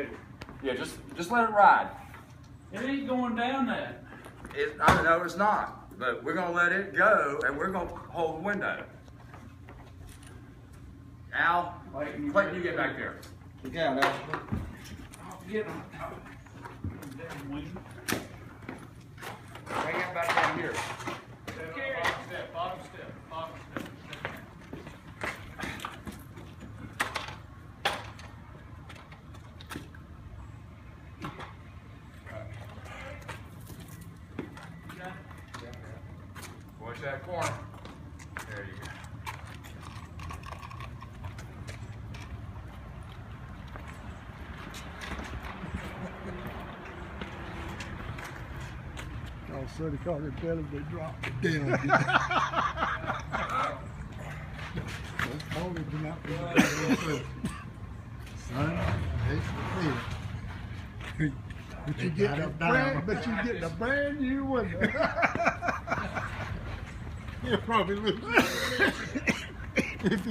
heavy. Yeah, just let it ride. It ain't going down that. I know it's not, but we're gonna let it go and we're gonna hold the window. Al, Clayton, you get back there. Yeah, that's I'll get on top. Damn wind. Hang it back down here. Bottom step. Watch that corner. There you go. All of a sudden, caught it better, they dropped it down. That's only been out there. Son, it's the thing. But you get the brand new window. You'll probably lose. If